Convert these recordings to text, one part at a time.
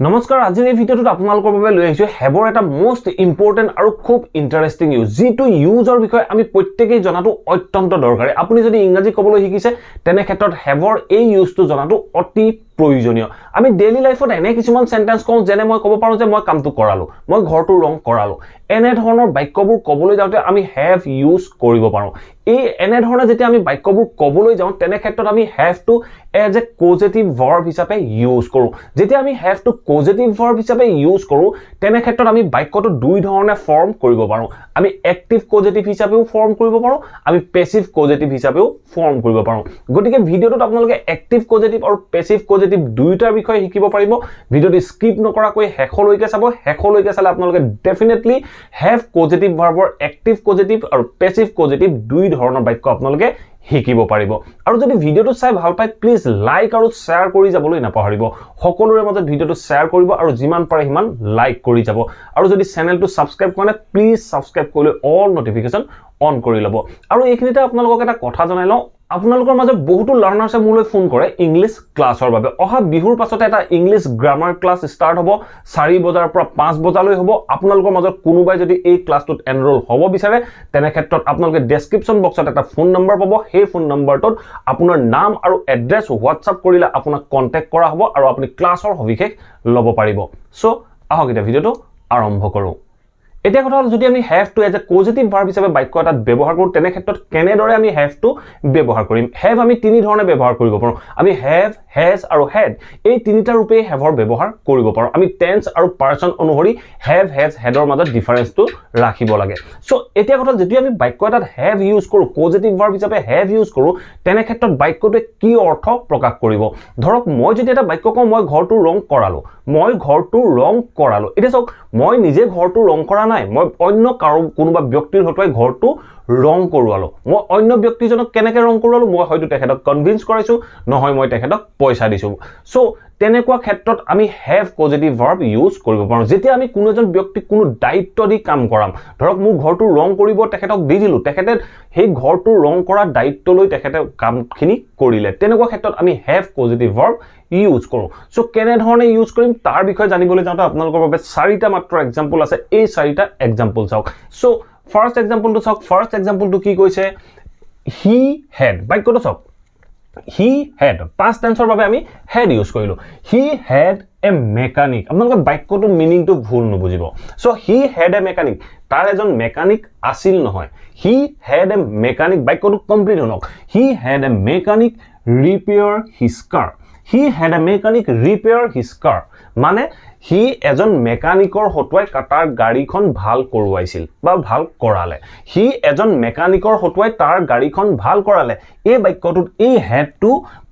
নমস্কাৰ আজিৰ এই ভিডিঅ'টোত আপোনালোকৰ বাবে লৈ আহিছো হেভৰ এটা মোস্ট ইম্পৰ্টেন্ট আৰু খুব ইন্টাৰেষ্টিং ইউজ যিটো ইউজৰ বিষয়ে আমি প্ৰত্যেকই জনাটো অত্যন্ত দৰকাৰী আপুনি যদি ইংৰাজী ক'বলৈ শিকিছে তেনে ক্ষেত্ৰত হেভৰ এই ইউজটো জনাটো অতি প্ৰয়োজনীয় আমি ডেইলি লাইফত এনে কিছুমান সেন্টেন্স কওঁ যেনে মই ক'ব পাৰো যে মই কামটো কৰালো মই ঘৰটো ৰং কৰালো এনে ধৰণৰ বাক্যবোৰ ক'বলৈ যাওঁতে আমি হেভ ইউজ কৰিব পাৰো এই এনে ধৰণে যেতিয়া আমি বাক্যবোৰ ক'বলৈ যাওঁ তেনে ক্ষেত্ৰত আমি have to as a causative verb হিচাপে ইউজ কৰো যেতিয়া আমি হেভ টু কজেটিভ ভাৰ্ব হিচাপে ইউজ কৰো তেনে ক্ষেত্ৰত আমি বাক্যটো দুই ধৰণে ফৰ্ম কৰিব পাৰো আমি এক্টিভ কজেটিভ হিচাপেও ফৰ্ম কৰিব পাৰো আমি পেসিভ কজেটিভ হিচাপেও ফৰ্ম কৰিব পাৰো গতিকে ভিডিঅ'টোত আপোনালোকে এক্টিভ কজেটিভ আৰু পেসিভ কজেটিভ দুইটাৰ বিষয়ে শিকিব পাৰিব ভিডিঅ'টো স্কিপ নকৰাকৈ শেষলৈকে চাব শেষলৈকে চালে আপোনালোকে ডেফিনেটলি হেভ কজেটিভ ভাৰ্বৰ এক্টিভ কজেটিভ আৰু পেসিভ কজেটিভ দুই ধৰণৰ বাক্য আপোনালোকে শিকিব পাৰিব আৰু যদি ভিডিঅ'টো চাই ভাল পায় প্লিজ লাইক আৰু শেয়াৰ কৰি যাবলৈ নাপাহৰিব সকলোৰে মাজত ভিডিঅ'টো শেয়াৰ কৰিব আৰু যিমান পাৰে সিমান লাইক কৰি যাব আৰু যদি চেনেলটো সাবস্ক্ৰাইব কৰা নাই প্লিজ সাবস্ক্ৰাইব কৰি অল নটিফিকেশন অন কৰি ল'ব আৰু এইখিনিতে আপোনালোকক এটা কথা জনাই লওঁ আপোনালোকৰ মাজত বহুতো লাৰ্নাৰ্ছে মোলৈ ফোন কৰে ইংলিশ ক্লাছৰ বাবে অহা বিহুৰ পাছতে এটা ইংলিশ গ্ৰামাৰ ক্লাছ ষ্টাৰ্ট হ'ব 4 বজাৰ পৰা 5 বজালৈ হ'ব আপোনালোকৰ মাজত কোনোবাই যদি এই ক্লাছটোত এনৰোল হ'ব বিচাৰে তেনে ক্ষেত্ৰত আপোনালোকে ডেসক্ৰিপচন বক্সত এটা ফোন নম্বৰ পাব সেই ফোন নম্বৰটোত আপোনাৰ নাম আৰু এড্ৰেছ হোৱাটসঅ্যাপ কৰিলে আপোনাক কন্টাক্ট কৰা হ'ব আৰু আপুনি ক্লাছৰ সবিশেষ ল'ব পাৰিব সো আহক এটা ভিডিঅটো আৰম্ভ কৰো এটা কথা হল যদি আমি have to as a positive verb হিচাপে বাক্য এটাত ব্যৱহাৰ কৰো তেনে ক্ষেত্ৰত কেনেদৰে আমি হেভ টু ব্যৱহাৰ কৰিম হেভ আমি তিনি ধৰণে ব্যৱহাৰ কৰিব পাৰো আমি হেভ হেজ আৰু হেড এই তিনিটা ৰূপে হেভৰ ব্যৱহাৰ কৰিব পাৰো আমি টেন্স আৰু পাৰসন অনুসৰি হেভ হেজ হেডৰ মাজত ডিফাৰেন্সটো ৰাখিব লাগে সো এটা কথা যদি আমি বাক্য এটাত হেভ ইউজ কৰো পজিটিভ ভাৰ্ব হিচাপে হেভ ইউজ কৰো তেনে ক্ষেত্ৰত বাক্যটোৱে কি অৰ্থ প্ৰকাশ কৰিব ধৰক মই যদি এটা বাক্য কওঁ মই ঘৰটো ৰং কৰালো মই ঘৰটো ৰং কৰালো এটা চাওক মই নিজে ঘৰটো ৰং কৰা নাই মই অন্য কাৰো কোনোবা ব্যক্তিৰ হতোই ঘৰটো ৰং কৰোৱালো মই অন্য ব্যক্তিজনক কেনেকৈ ৰং কৰোৱালো মই হয়তো তেখেতক কনভিন্স কৰাইছো নহয় মই তেখেতক পইচা দিছো সো তেনেকুৱা ক্ষেত্ৰত আমি হেভ পজিটিভ ভাৰ্ব ইউজ কৰিব পাৰো যেতিয়া আমি কোনো এজন ব্যক্তিক কোনো দায়িত্ব দি কাম কৰাম ধৰক মোৰ ঘৰটো ৰং কৰিব তেখেতক দি দিলো তেখেতে সেই ঘৰটো ৰং কৰা দায়িত্ব লৈ তেখেতে কামখিনি কৰিলে তেনেকুৱা ক্ষেত্ৰত আমি হেভ পজিটিভ ভাৰ্ব ইউজ কৰো সো কেনে ধৰণে ইউজ কৰিম তাৰ বিষয়ে জানিবলৈ যাওঁতে আপোনালোকৰ বাবে চাৰিটা মাত্ৰ এক্সাম্পল আছে এই চাৰিটা এক্সাম্পল চাওক সো ফাৰ্স্ট এক্সাম্পলটো চাওক ফাৰ্স্ট এক্সাম্পলটো কি কৈছে হি হেড বাক্যটো চাওক হি হেড পাস্ট টেন্সৰ বাবে আমি হেড ইউজ কৰিলো হি হেড এ মেকানিক আপোনালোকে বাক্যটো মিনিংটো ভুল নুবুজিব so he had a mechanic তাৰ এজন মেকানিক আছিল নহয় হি হেড এ মেকানিক বাক্যটো কমপ্লিট হনক he had a mechanic repair his car he had a mechanic repair his car মানে হি এজন মেকানিকৰ হতোৱাই তাৰ গাড়ীখন ভাল কৰোৱাইছিল বা ভাল কৰালে হি এজন মেকানিকৰ হতোৱাই তাৰ গাড়ীখন ভাল কৰালে এই বাক্যটোত এই হেডটো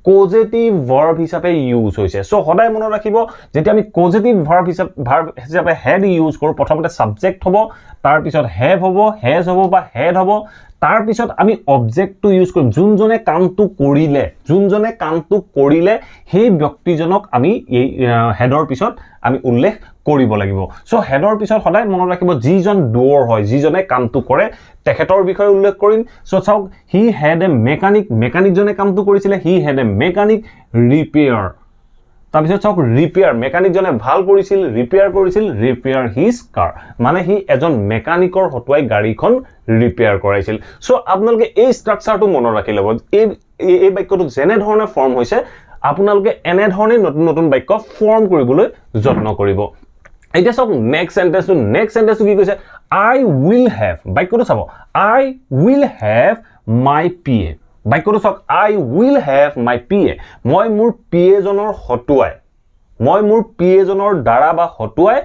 পজিটিভ ভাৰ্ব হিচাপে ইউজ হৈছে সো সদায় মনত ৰাখিব যেতিয়া আমি পজিটিভ ভাৰ্ব হিচাপে হেড ইউজ কৰো প্ৰথমতে সাবজেক্ট হ'ব তাৰ পিছত হেভ হ'ব হেজ হ'ব বা হেড হ'ব তাৰ পিছত আমি অবজেক্টটো ইউজ কৰিম যোনজনে কামটো কৰিলে সেই ব্যক্তিজনক আমি এই হেডৰ পিছত আমি উল্লেখ কৰিব লাগিব সো হেডৰ পিছত সদায় মনত ৰাখিব যিজন ডুঅৰ হয় যিজনে কামটো কৰে তেখেতৰ বিষয়ে উল্লেখ কৰিম সো চাওক হি হেড এ মেকানিক মেকানিকজনে কামটো কৰিছিলে হি হেড এ মেকানিক ৰিপেয়াৰ তাৰ পিছত চাওক ৰিপেয়াৰ মেকানিকজনে ভাল কৰিছিল ৰিপেয়াৰ হিজ কাৰ মানে হি এজন মেকানিকৰ হতোৱাই গাড়ীখন ৰিপেয়াৰ কৰাইছিল সো আপোনালোকে এই ষ্ট্ৰাকচাৰটো মনত ৰাখি ল'ব এই বাক্যটো যেনে ধৰণে ফৰ্ম হৈছে আপোনালোকে এনে ধৰণে নতুন নতুন বাক্য ফৰ্ম কৰিবলৈ যত্ন কৰিব এতিয়া চাওক নেক্সট সেন্টেন্সটো কি কৈছে আই উইল হেভ বাক্যটো চাব আই উইল হেভ মাই পিএ বাক্যটো চাওক আই উইল হেভ মাই পিএ মই মোৰ পিএ জনৰ হতুৱাই মই মোৰ পিএ জনৰ দ্বাৰা বা হতুৱাই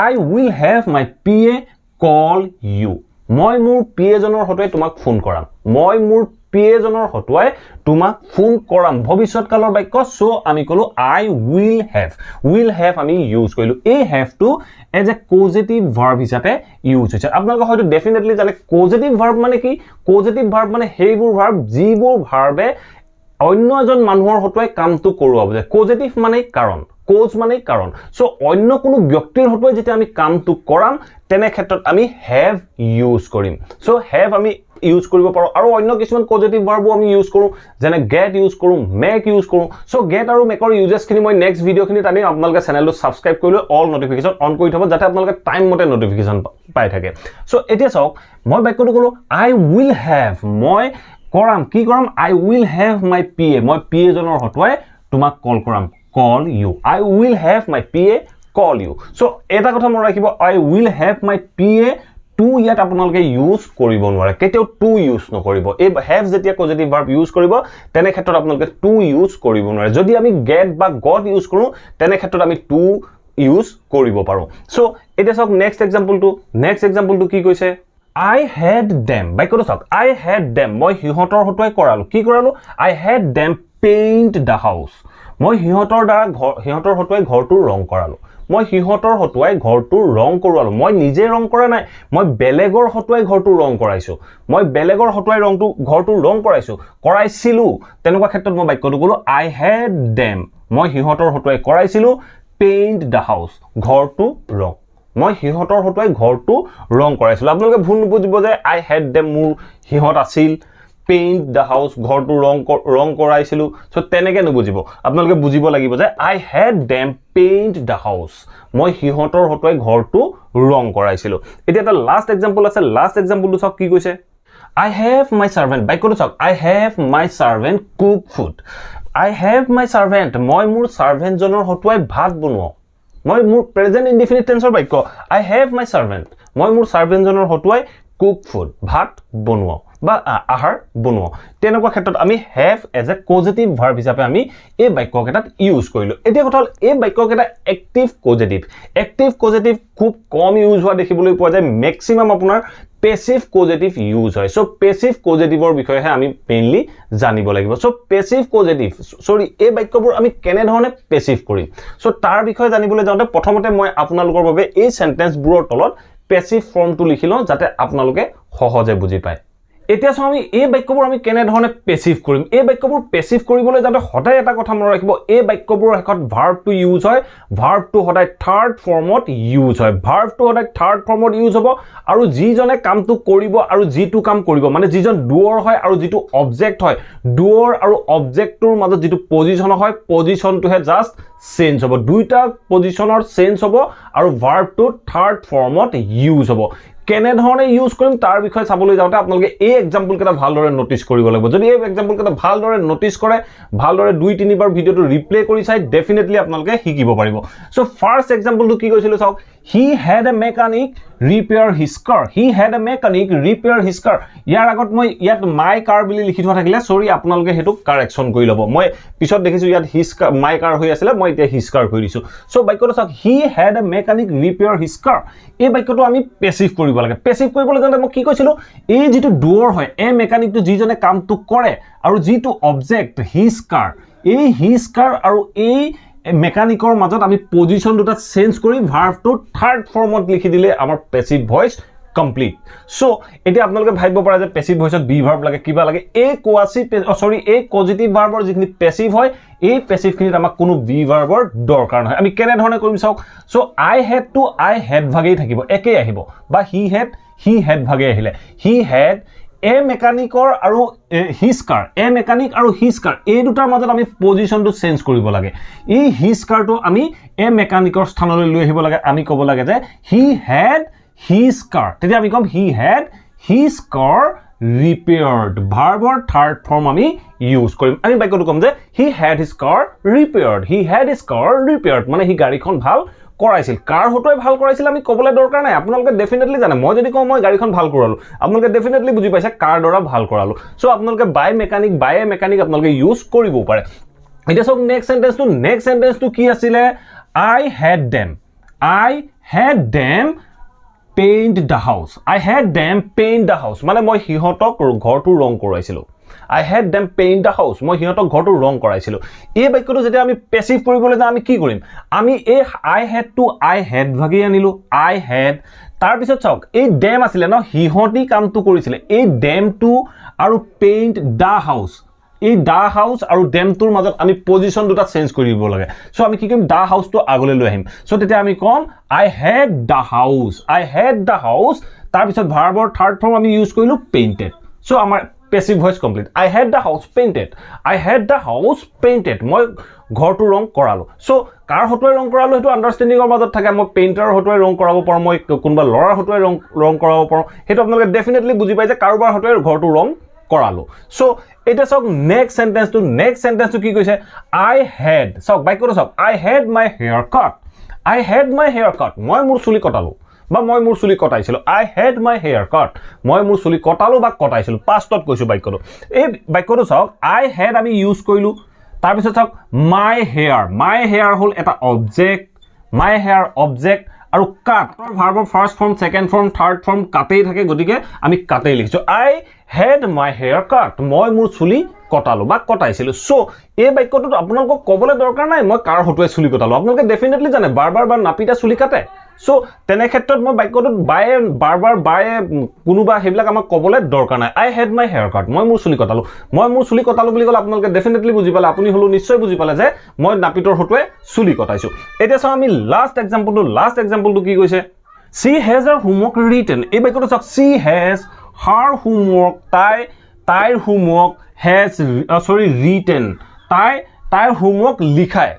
I will have my PA call you মই মোৰ পিএ জনৰ হতুৱাই তোমাক ফোন কৰাম মই মোৰ পিএ জনৰ হতুৱাই তোমাক ফোন কৰাম ভৱিষ্যত কালৰ বাক্য সো আমি কলো আই উইল হেভ আমি ইউজ কৰিলো এই হেভটো এজ এ পজিটিভ ভার্ব হিচাপে ইউজ হৈছে আপোনালোকে হয়তো ডেফিনেটলি জানে পজিটিভ ভার্ব মানে কি পজিটিভ ভার্ব মানে সেইবোৰ ভাৰ্ব যিবোৰ ভাৰ্বে অন্য এজন মানুহৰ হতুৱাই কামটো কৰোৱাব যে পজিটিভ মানে কাৰণ কোজ মানে কাৰণ সো অন্য কোনো ব্যক্তিৰ হতুৱাই যেতিয়া আমি কামটো কৰাম তেনে ক্ষেত্ৰত আমি হেভ ইউজ কৰিম সো হেভ আমি ইউজ কৰিব পাৰো আৰু অন্য কিছুমান পজিটিভ ভাৰ্বো আমি ইউজ কৰো যেনে get ইউজ কৰো make ইউজ কৰো সো get আৰু make ৰ ইউজেছ খিনি মই নেক্সট ভিডিও খিনি আনি আপোনালোকে চেনেলটো সাবস্ক্ৰাইব কৰিলে অল নোটিফিকেশন অন কৰি থব যাতে আপোনালোকে টাইম মতে নোটিফিকেশন পাই থাকে সো এতিয়া চাওক মই বাক্যটো কলো I will have মই কৰাম কি কৰাম I will have my PA মই PA জনৰ হতুৱাই তোমাক কল কৰাম call you I will have my PA call you so এটা কথা মন ৰাখিব I will have my PA to ইয়াত আপোনালোকে ইউজ কৰিব নোৱাৰে কেতিয়াও to ইউজ নকৰিব এই have যেতিয়া পজিটিভ ভাৰ্ব ইউজ কৰিব তেনে ক্ষেত্ৰত আপোনালোকে to ইউজ কৰিব নোৱাৰে যদি আমি get বা got ইউজ কৰো তেনে ক্ষেত্ৰত আমি to ইউজ কৰিব পাৰো সো এটা চাওক নেক্সট এক্সাম্পলটো কি কৈছে I had them বাক্যটো চাওক I had them মই হিহতৰ হতুৱাই কৰালো কি কৰালো I had them paint the house মই হিহতৰ হতুৱাই ঘৰটো ৰং কৰালো মই হিহতৰ হতুৱাই ঘৰটো ৰং কৰালো মই নিজে ৰং কৰা নাই মই বেলেগৰ হতুৱাই ঘৰটো ৰং কৰাইছো মই বেলেগৰ হতুৱাই ঘৰটো ৰং কৰাইছিলো তেনেকুৱা ক্ষেত্ৰত মই বাক্যটো কলো I had them মই হিহতৰ হতুৱাই কৰাইছিলো paint the house ঘৰটো ৰং মই হিহতৰ হতুৱাই ঘৰটো ৰং কৰাইছিলো আপোনালোকে ভুল বুজিব যে I had them মোৰ হিহত আছিল paint the house ঘৰটো ৰং কৰাইছিলো সো তেনেকে নুবুজিব আপোনালোকে বুজিব লাগিব যে I had them paint the house মই হিহতৰ হতুৱাই ঘৰটো ৰং কৰাইছিলো এতিয়া এটা লাষ্ট এক্সাম্পল আছে লাষ্ট এক্সাম্পলটো চাওক কি কৈছে I have my servant বাক্যটো চাওক I have my servant cook food I have my servant মই মোৰ সাৰ্ভেন্ট জনৰ হতুৱাই ভাত বনোৱা মই মোৰ প্ৰেজেন্ট ইনডিফিনিট টেন্সৰ বাক্য I have my servant মই মোৰ সাৰ্ভেন্ট জনৰ হতুৱাই cook food ভাত বনোৱা বা আহাৰ বনোৱা তেনেকুৱা ক্ষেত্ৰত আমি have as a causative verb হিচাপে আমি এই বাক্যকেইটাত ইউজ কৰিলো এতিয়া কথা হল এই বাক্যকেইটা এক্টিভ কজেটিভ খুব কম ইউজ হোৱা দেখিবলৈ পোৱা যায় ম্যাক্সিমাম আপোনাৰ পেসিভ কজেটিভ ইউজ হয় সো পেসিভ কজেটিভৰ বিষয়ে আমি মেইনলি জানিব লাগিব সো পেসিভ কজেটিভ সৰি এই বাক্যবোৰ আমি কেনে ধৰণে পেসিভ কৰিম সো তাৰ বিষয়ে জানিবলৈ যাওঁতে প্ৰথমতে মই আপোনালোকৰ বাবে এই সেন্টেন্সবোৰৰ তলত পেসিভ ফৰ্মটো লিখি লওঁ যাতে আপোনালোকে সহজে বুজি পায় এতিয়া সো আমি এই বাক্যবোৰ আমি কেনে ধৰণে পেসিভ কৰিম এই বাক্যবোৰ পেসিভ কৰিবলৈ যাতে হঠাই এটা কথা মনত ৰাখিব এই বাক্যবোৰ হেকত ভাৰ্বটো ইউজ হয় ভাৰ্বটো হঠাই থাৰ্ড ফৰ্মত ইউজ হয় ভাৰ্বটো হঠাই থাৰ্ড ফৰ্মত ইউজ হ'ব আৰু যিজনে কামটো কৰিব আৰু যিটো কাম কৰিব মানে যিজন ডুঅৰ হয় আৰু যিটো অবজেক্ট হয় ডুঅৰ আৰু অবজেক্টৰ মাজত যিটো পজিশন হয় পজিশনটোহে জাস্ট চেঞ্জ হ'ব দুইটা পজিশনৰ চেঞ্জ হ'ব আৰু ভাৰ্বটো থাৰ্ড ফৰ্মত ইউজ হ'ব কেনে ধৰণে ইউজ কৰিম তাৰ বিষয়ে চাবলৈ যাওঁতে আপোনালোকে এই এক্সাম্পল কেটা ভালদৰে নোটিস কৰিব লাগিব যদি এই এক্সাম্পল কেটা ভালদৰে নোটিস কৰে ভালদৰে 2-3 বাৰ ভিডিওটো ৰিপ্লে কৰি চাই ডেফিনেটলি আপোনালোকে শিকিব পাৰিব সো ফাৰ্স্ট এক্সাম্পলটো কি কৈছিল চাওক he had a mechanic repair his car he had a mechanic repair his car ইয়াৰ আগত মই ইয়াত my car বুলি লিখি থোৱা থাকিলে সৰি আপোনালোকে হেতু কাৰেকচন কৰি লব মই পিছত দেখিছো ইয়াত his car my car হৈ আছিল মই এতিয়া his car কৰি দিছো সো বাক্যটো চাওক he had a mechanic repair his car এই বাক্যটো আমি পেসিভ কৰিব লাগে পেসিভ কৰিবলৈ যাওঁতে মই কি কৈছিলো এই যেটো ডুঅৰ হয় এ মেকানিকটো যিজনে কামটো কৰে আৰু যেটো অবজেক্ট his car এই his car আৰু এই মেকানিকৰ মাজত আমি পজিশন দুটা চেঞ্জ কৰি ভাৰ্বটো থাৰ্ড ফৰ্মত লিখি দিলে আমাৰ পেসিভ ভয়েস কমপ্লিট সো এতিয়া আপোনালোকে ভাবিব পাৰে যে পেসিভ ভয়েসত বি ভাৰ্ব লাগে কিবা লাগে এই এই পজিটিভ ভাৰ্বৰ যিখিনি পেসিভ হয় এই পেসিভ খিনিত আমাক কোনো বি ভাৰ্বৰ দৰকাৰ নহয় আমি কেনে ধৰণে কৰিম চাওক সো I had ভাগেই থাকিব একেই আহিব বা he had ভাগে আহিলে he had এ মেকানিকৰ আৰু his car এ মেকানিক আৰু his car এই দুটাৰ মাজত আমি পজিশনটো চেঞ্জ কৰিব লাগে এই his car টো আমি এ মেকানিকৰ স্থানলৈ লৈ আহিব লাগে আমি ক'ব লাগে যে he had his car তেতিয়া আমি কম he had his car repaired ভাৰ্বৰ থাৰ্ড ফৰ্ম আমি ইউজ কৰিম আমি বাক্যটো কম যে he had his car repaired মানে হি গাড়ীখন ভাল কৰাইছিল কাৰ হতই ভাল কৰাইছিল আমি কবলে দৰকাৰ নাই আপোনালোকে ডেফিনেটলি জানে মই যদি কম মই গাড়ীখন ভাল কৰালো আপোনালোকে ডেফিনেটলি বুজি পাইছে কাৰ দ্বাৰা ভাল কৰালো সো আপোনালোকে বাই মেকানিক আপোনালোকে ইউজ কৰিব পাৰে এটা সব নেক্সট সেন্টেন্সটো কি আছিল I had them paint the house মানে মই হিহতক ঘৰটো ৰং কৰাইছিলো I had them paint the house মই হিহতক ঘৰটো ৰং কৰাইছিলো এই বাক্যটো যেতিয়া আমি পেসিভ কৰিবলৈ যাম আমি কি কৰিম আমি এই I had ভাগি আনিলো I had তাৰ পিছত চাওক এই them আছিল ন হিহতি কামটো কৰিছিল এই them টো আৰু paint the house এই the house আৰু them টোৰ মাজত আমি পজিশন দুটা চেঞ্জ কৰিব লাগে সো আমি কি কৰিম the house টো আগলৈ লৈ আহিম সো তেতিয়া আমি কম I had the house তাৰ পিছত ভাৰ্বৰ থাৰ্ড ফৰ্ম আমি ইউজ কৰিলো painted So আমাৰ passive voice complete. I had the house painted. I had the house painted. মই ঘৰটো ৰং কৰালো. So কাৰ হতুৱাই ৰং কৰালো হেতু আন্ডাৰষ্টেণ্ডিংৰ মাজত থাকে মই পেইন্টাৰৰ হতুৱাই ৰং কৰাব পাৰো মই কোনবা লৰাৰ হতুৱাই ৰং কৰাব পাৰো হেতু আপোনালোকে ডেফিনেটলি বুজি পাই যে কাৰোবাৰ হতুৱাই ঘৰটো ৰং কৰালো. So এটা সক নেক্সট সেন্টেন্স কি কৈছে I had সক বাক্যটো সক I had my hair cut. I had my hair cut. মই মোৰ চুলি কটালো বা মই মোৰ চুলি কটাইছিলো. I had my hair cut. মই মোৰ চুলি কটালো বা কটাইছিলো পাষ্টত কৈছো বাক্যটো. এই বাক্যটো সক I had আমি ইউজ কৰিলো তাৰ পিছত সক my hair হল এটা অবজেক্ট my hair অবজেক্ট আৰু cut ভাৰ্বৰ first form second form third form কাটেই থাকে গতিকে আমি কাটেই লিখিছো I had my hair cut. মই মোৰ চুলি কটালো বা কটাইছিলো. সো এই বাক্যটোত আপোনালোকক কবলৈ দৰকাৰ নাই মই কাৰ হতুৱাই চুলি কটালো আপোনালোকে ডেফিনেটলি জানে বাৰবাৰ বা নাপিতা চুলি কাটে. সো তেনে ক্ষেত্ৰত মই বাক্যটোত বাৰবাৰ কোনোবা হেবিলাক আমাক কবলৈ দৰকাৰ নাই. I had my hair cut. মই মোৰ চুলি কটালো বুলি ক'লে আপোনালোকে ডেফিনেটলি বুজি পালে আপুনি হলো নিশ্চয় বুজি পালে যে মই নাপিতৰ হতুৱাই চুলি কটাইছো. এতিয়া চাও আমি লাষ্ট এক্সাম্পলটো কি কৈছে she has her homework written. এই বাক্যটো চাওক she has her homework তাইৰ homework has written. তাইৰ homework লিখায়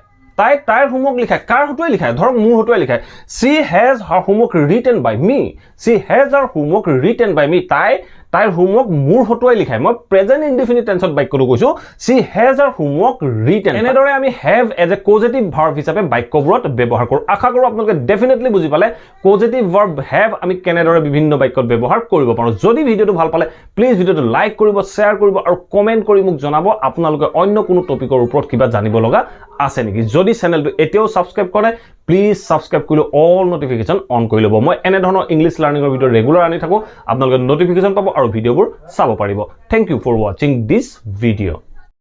তাইৰ homework লিখায় কাৰ হতুৱাই লিখায় ধৰক মোৰ হতুৱাই লিখায় she has her homework written by me. she has her homework written by me. তাইৰ homework মোৰ হতুৱাই লিখায় মই প্ৰেজেন্ট ইনডিফিনিট টেন্সত বাক্যটো কৈছো she has her homework written. এনেদৰে আমি have as a causative verb হিচাপে বাক্যবোৰত ব্যৱহাৰ কৰো. আশা কৰো আপোনালোকে ডেফিনেটলি বুজি পালে causative verb have আমি কেনেদৰে বিভিন্ন বাক্যত ব্যৱহাৰ কৰিব পাৰো. যদি ভিডিওটো ভাল পালে প্লিজ ভিডিওটো লাইক কৰিব শেয়াৰ কৰিব আৰু কমেন্ট কৰি মোক জনাব আপোনালোকে অন্য কোনো টপিকৰ ওপৰত কিবা জানিব লগা আছে নেকি. যদি চেনেলটো এতিয়াও সাবস্ক্ৰাইব কৰে প্লিজ সাবস্ক্ৰাইব কৰি অল নোটিফিকেশন অন কৰি ল'ব. মই এনে ধৰণৰ ইংলিশ লাৰ্নিংৰ ভিডিও ৰেগুলাৰ আনি থাকো আপোনালোকে নোটিফিকেশন পাব আৰু ভিডিওবোৰ চাব পাৰিব. Thank you for watching this video.